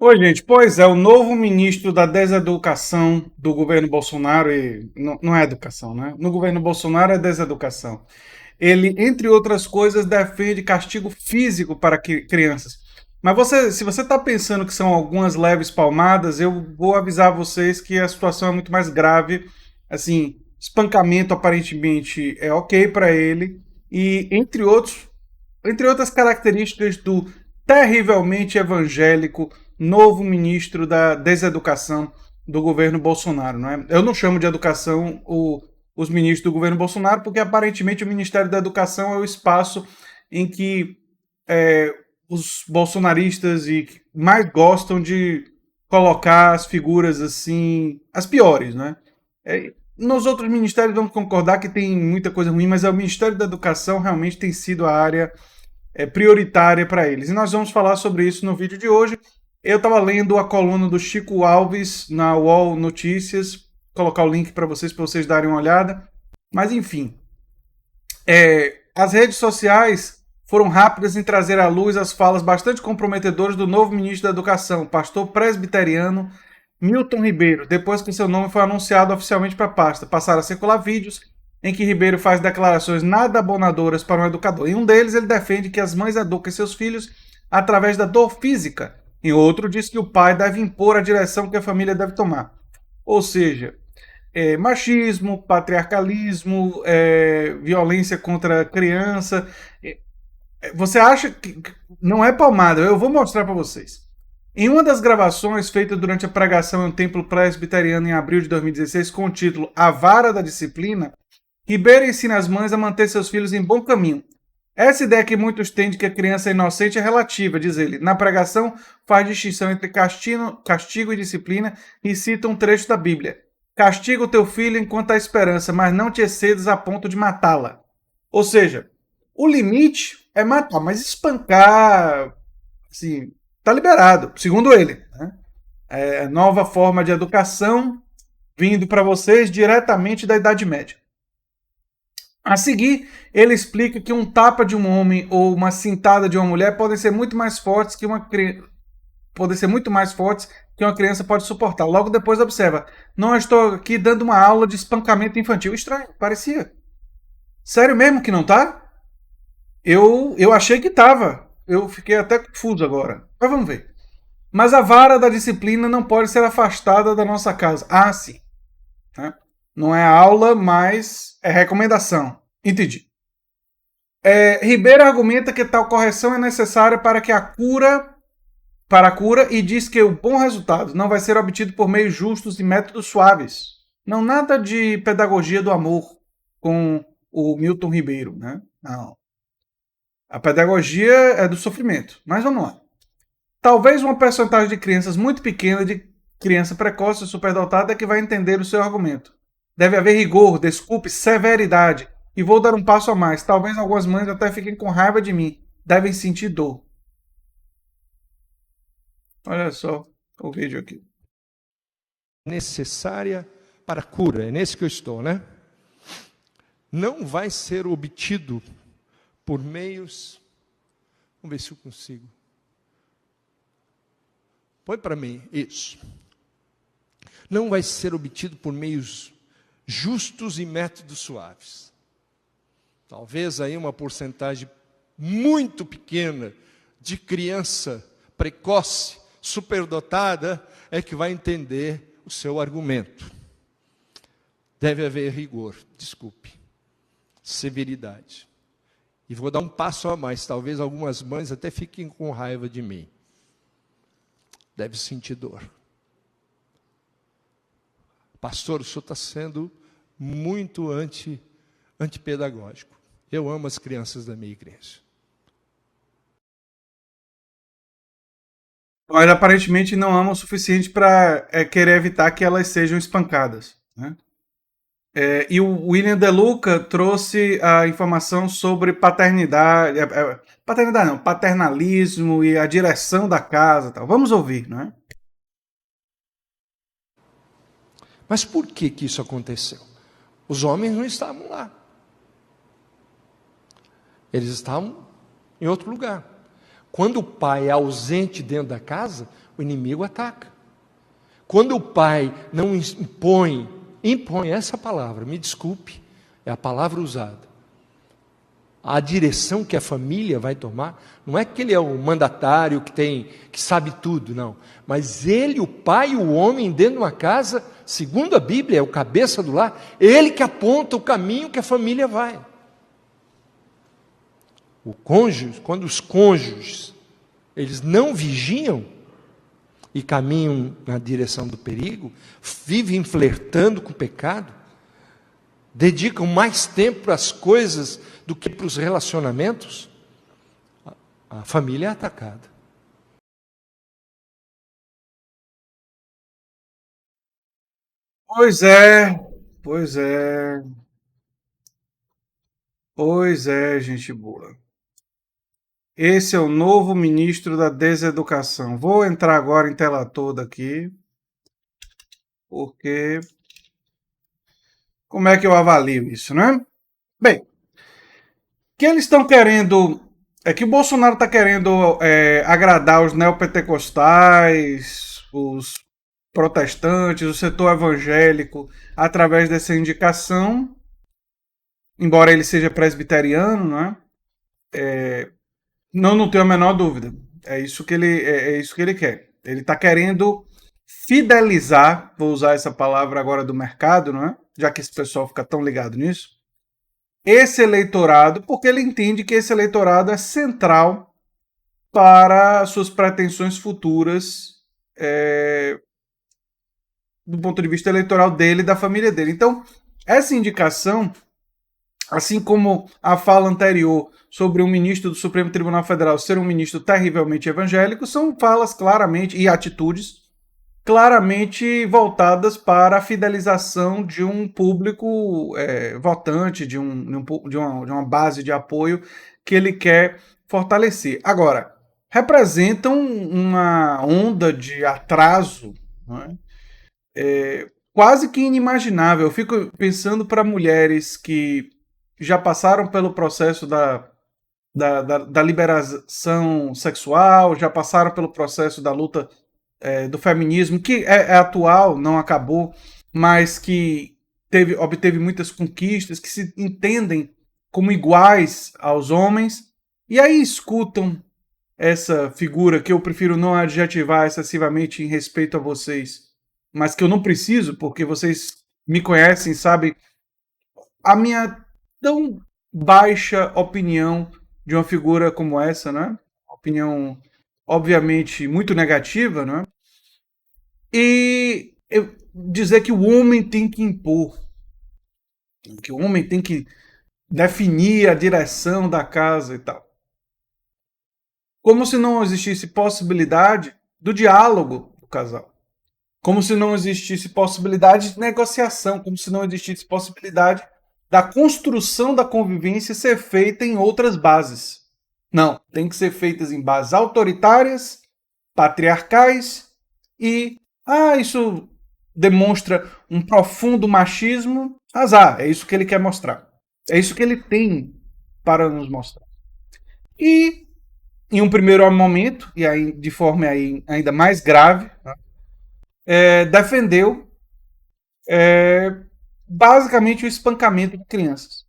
Oi, gente. Pois é, o novo ministro da Deseducação do governo Bolsonaro, e não é educação, né? No governo Bolsonaro é deseducação. Ele, entre outras coisas, defende castigo físico para crianças. Mas se você está pensando que são algumas leves palmadas, eu vou avisar vocês que a situação é muito mais grave. Assim, espancamento aparentemente é ok para ele, e entre outras características do terrivelmente evangélico novo ministro da Deseducação do governo Bolsonaro. Não é? Eu não chamo de educação os ministros do governo Bolsonaro, porque aparentemente o Ministério da Educação é o espaço em que é, os bolsonaristas mais gostam de colocar as figuras assim, as piores, né? Nos outros ministérios vamos concordar que tem muita coisa ruim, mas o Ministério da Educação realmente tem sido a área prioritária para eles. E nós vamos falar sobre isso no vídeo de hoje. Eu estava lendo a coluna do Chico Alves na UOL Notícias, vou colocar o link para vocês darem uma olhada. Mas enfim, as redes sociais foram rápidas em trazer à luz as falas bastante comprometedoras do novo ministro da Educação, pastor presbiteriano Milton Ribeiro, depois que seu nome foi anunciado oficialmente para a pasta. Passaram a circular vídeos em que Ribeiro faz declarações nada abonadoras para um educador. Em um deles, ele defende que as mães eduquem seus filhos através da dor física. Em outro, diz que o pai deve impor a direção que a família deve tomar. Ou seja, machismo, patriarcalismo, violência contra a criança. Você acha que não é palmada? Eu vou mostrar para vocês. Em uma das gravações feita durante a pregação em um templo presbiteriano em abril de 2016, com o título A Vara da Disciplina, Ribeiro ensina as mães a manter seus filhos em bom caminho. Essa ideia que muitos têm de que a criança é inocente é relativa, diz ele. Na pregação, faz distinção entre castigo e disciplina e cita um trecho da Bíblia. Castiga o teu filho enquanto há esperança, mas não te excedas a ponto de matá-la. Ou seja, o limite é matar, mas espancar, assim, tá liberado, segundo ele. Né? É nova forma de educação vindo para vocês diretamente da Idade Média. A seguir, ele explica que um tapa de um homem ou uma cintada de uma mulher podem ser muito mais fortes que uma criança pode suportar. Logo depois observa: não estou aqui dando uma aula de espancamento infantil. Estranho, parecia. Sério mesmo que não tá? Eu achei que tava. Eu fiquei até confuso agora. Mas vamos ver. Mas a vara da disciplina não pode ser afastada da nossa casa. Ah, sim. Né? Não é aula, mas é recomendação. Entendi. Ribeiro argumenta que tal correção é necessária para a cura e diz que o bom resultado não vai ser obtido por meios justos e métodos suaves. Não nada de pedagogia do amor com o Milton Ribeiro, né? Não. A pedagogia é do sofrimento. Mas vamos lá. Talvez uma percentagem de crianças muito pequena, de criança precoce e superdotada, é que vai entender o seu argumento. Deve haver rigor, desculpe, severidade. E vou dar um passo a mais. Talvez algumas mães até fiquem com raiva de mim. Devem sentir dor. Olha só o vídeo aqui. Necessária para a cura, é nesse que eu estou, né? Não vai ser obtido por meios... Vamos ver se eu consigo. Põe para mim, isso. Não vai ser obtido por meios justos e métodos suaves. Talvez aí uma porcentagem muito pequena de criança precoce, superdotada, é que vai entender o seu argumento. Deve haver rigor, desculpe, severidade. E vou dar um passo a mais, talvez algumas mães até fiquem com raiva de mim. Deve sentir dor. Pastor, o senhor está sendo muito antipedagógico. Eu amo as crianças da minha igreja. Mas aparentemente não ama o suficiente para querer evitar que elas sejam espancadas. Né? E o William De Luca trouxe a informação sobre paternidade, paternidade não, paternalismo e a direção da casa. Tal. Vamos ouvir, não é? Mas por que isso aconteceu? Os homens não estavam lá. Eles estavam em outro lugar. Quando o pai é ausente dentro da casa, o inimigo ataca. Quando o pai não impõe essa palavra, me desculpe, é a palavra usada, a direção que a família vai tomar, não é que ele é o mandatário que sabe tudo, não. Mas ele, o pai, o homem dentro de uma casa, segundo a Bíblia, é o cabeça do lar, ele que aponta o caminho que a família vai. O cônjuge, quando os cônjuges, eles não vigiam e caminham na direção do perigo, vivem flertando com o pecado, dedicam mais tempo para as coisas do que para os relacionamentos, a família é atacada. Pois é, pois é, pois é, gente boa. Esse é o novo ministro da Deseducação. Vou entrar agora em tela toda aqui, porque como é que eu avalio isso, né? Bem, que eles estão querendo. É que o Bolsonaro está querendo agradar os neopentecostais, os protestantes, o setor evangélico, através dessa indicação, embora ele seja presbiteriano, né? Não tenho a menor dúvida. É isso que ele quer. Ele está querendo fidelizar, vou usar essa palavra agora do mercado, não é? Já que esse pessoal fica tão ligado nisso, esse eleitorado, porque ele entende que esse eleitorado é central para suas pretensões futuras do ponto de vista eleitoral dele e da família dele. Então, essa indicação, assim como a fala anterior sobre um ministro do Supremo Tribunal Federal ser um ministro terrivelmente evangélico, são falas claramente, e atitudes claramente voltadas para a fidelização de um público votante, de uma base de apoio que ele quer fortalecer. Agora, representam uma onda de atraso, não é? Quase que inimaginável. Eu fico pensando para mulheres que já passaram pelo processo da liberação sexual, já passaram pelo processo da luta do feminismo, que é atual, não acabou, mas que obteve muitas conquistas, que se entendem como iguais aos homens, e aí escutam essa figura que eu prefiro não adjetivar excessivamente em respeito a vocês, mas que eu não preciso, porque vocês me conhecem, sabem a minha tão baixa opinião de uma figura como essa, né? Opinião, obviamente, muito negativa, né? E dizer que o homem tem que impor, que o homem tem que definir a direção da casa e tal. Como se não existisse possibilidade do diálogo do casal. Como se não existisse possibilidade de negociação, como se não existisse possibilidade da construção da convivência ser feita em outras bases. Não, tem que ser feitas em bases autoritárias, patriarcais e isso demonstra um profundo machismo. Azar, é isso que ele quer mostrar. É isso que ele tem para nos mostrar. E, em um primeiro momento, e aí, de forma ainda mais grave, defendeu basicamente o espancamento de crianças.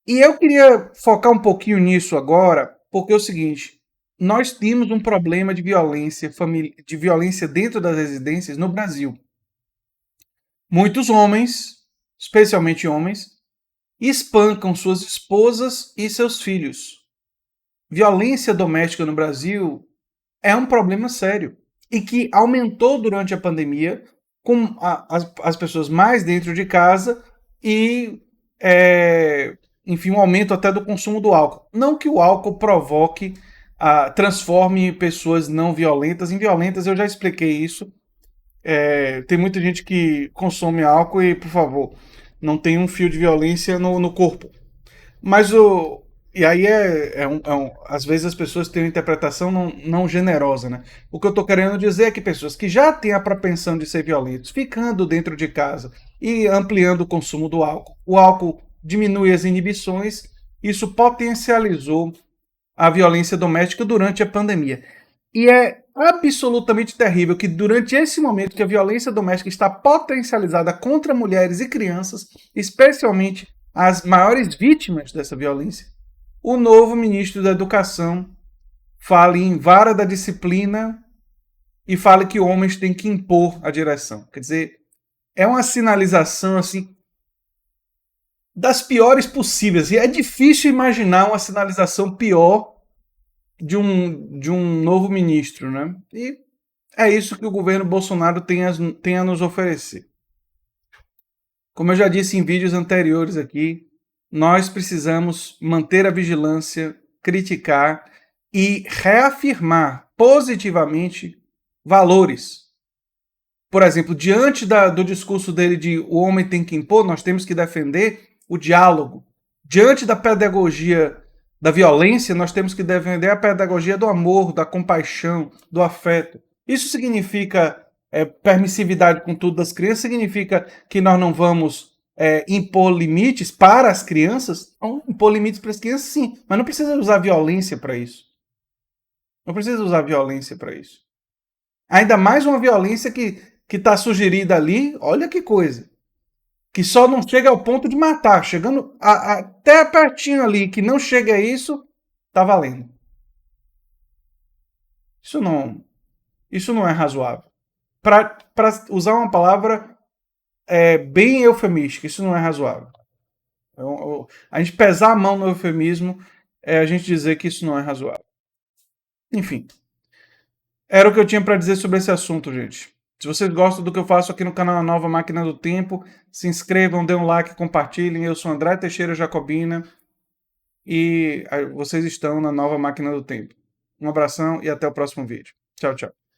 E eu queria focar um pouquinho nisso agora, porque é o seguinte: nós temos um problema de violência dentro das residências no Brasil. Muitos homens, especialmente homens, espancam suas esposas e seus filhos. Violência doméstica no Brasil é um problema sério e que aumentou durante a pandemia com as pessoas mais dentro de casa e, enfim, um aumento até do consumo do álcool. Não que o álcool provoque, transforme pessoas não violentas em violentas, eu já expliquei isso. Tem muita gente que consome álcool e, por favor, não tem um fio de violência no corpo. Mas e aí às vezes as pessoas têm uma interpretação não generosa, né? O que eu estou querendo dizer é que pessoas que já têm a propensão de ser violentos, ficando dentro de casa e ampliando o consumo do álcool, o álcool diminui as inibições, isso potencializou a violência doméstica durante a pandemia. E é absolutamente terrível que durante esse momento que a violência doméstica está potencializada contra mulheres e crianças, especialmente as maiores vítimas dessa violência, o novo ministro da Educação fale em vara da disciplina e fale que homens têm que impor a direção. Quer dizer, é uma sinalização assim das piores possíveis. E é difícil imaginar uma sinalização pior de um novo ministro, né? E é isso que o governo Bolsonaro tem a nos oferecer. Como eu já disse em vídeos anteriores aqui, nós precisamos manter a vigilância, criticar e reafirmar positivamente valores. Por exemplo, diante do discurso dele de o homem tem que impor, nós temos que defender o diálogo. Diante da pedagogia da violência, nós temos que defender a pedagogia do amor, da compaixão, do afeto. Isso significa permissividade com tudo das crianças? Significa que nós não vamos impor limites para as crianças? Não, impor limites para as crianças, sim, mas não precisa usar violência para isso. Não precisa usar violência para isso. Ainda mais uma violência que está sugerida ali, olha que coisa. Que só não chega ao ponto de matar. Chegando até pertinho ali, que não chega a isso, tá valendo. Isso não é razoável. Para usar uma palavra bem eufemística, isso não é razoável. A gente pesar a mão no eufemismo é a gente dizer que isso não é razoável. Enfim. Era o que eu tinha para dizer sobre esse assunto, gente. Se vocês gostam do que eu faço aqui no canal Nova Máquina do Tempo, se inscrevam, dêem um like, compartilhem. Eu sou André Teixeira Jacobina e vocês estão na Nova Máquina do Tempo. Um abração e até o próximo vídeo. Tchau, tchau.